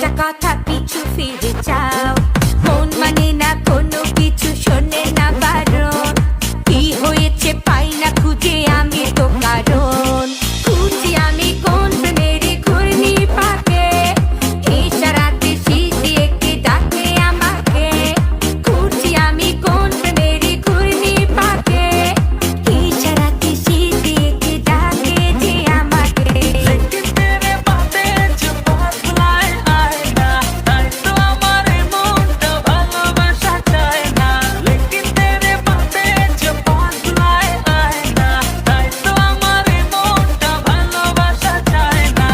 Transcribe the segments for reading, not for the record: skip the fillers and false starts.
একটা কথা পিছু ফিরে যাও, মন মানে না কোনো কিছু, শোনে না বারণ। কি হয়েছে পাই না খুঁজে আমি তো কারণ, খুঁজি আমি কোন প্রেমের ঘূর্ণি পাকে, ইশারাতে শীষ দিয়ে কে ডাকে আমাকে। খুঁজি আমি কোন প্রেমের ঘূর্ণি পাকে, ইশারাতে শীষ দিয়ে কে ডাকে যে আমাকে। लेकिन तेरे बातें जो बदलाए आए ना, তাই তো আমার মনটা ভালোবাসা চায় না। लेकिन तेरे बातें जो बदलाए आए ना, তাই তো আমার মনটা ভালোবাসা চায় না।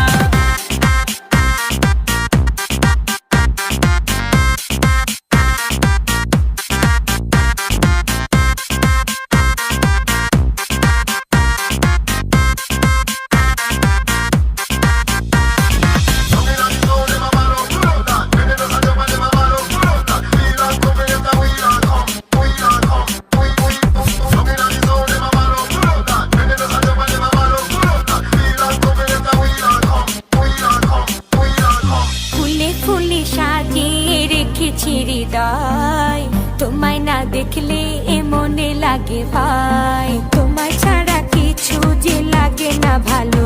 ফুলে ফুলে সাজিয়ে রেখেছি হৃদয়, তোমায় না দেখলে এ মনে লাগে ভাই। তোমায় ছাড়া কিছু যে লাগে না ভালো,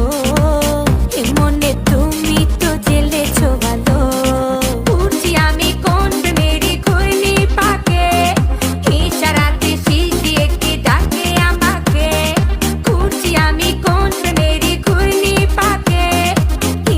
এ মনে তুমি তো জেলেছো ভালো। খুঁজি আমি কোন প্রেমের ঘূর্ণি পাকে, ইশারাতে শীষ দিয়ে কে ডাকে আমাকে। খুঁজি আমি কোন প্রেমের ঘূর্ণি পাকে,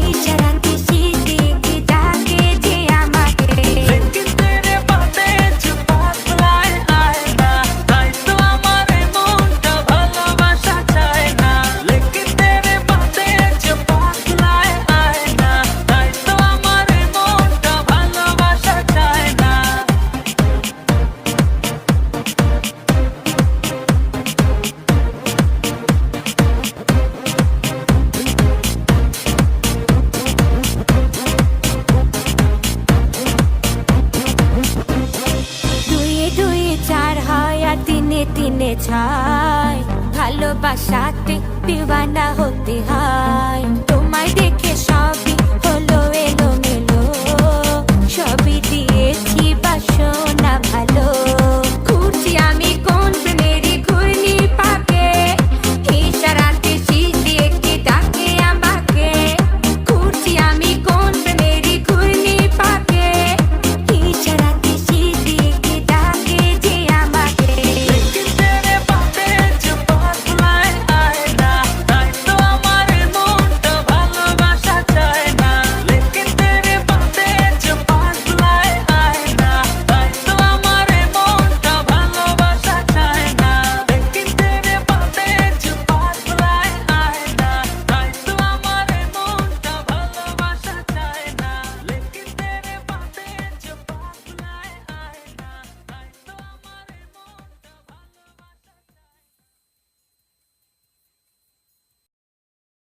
ইশারাতে শীষ দিয়ে কে ডাকে যে আমাকে। लेकिन तेरे बातें जो बदलाए आए ना, তাই তো আমার মনটা ভালোবাসা চায় না। लेकिन तेरे बातें जो बदलाए आए ना, তাই তো আমার মনটা ভালোবাসা চায় না। দুয়ে দুয়ে চার হয় আর তিনে তিনে ছয়, ভালোবাসাতে দিওয়ানা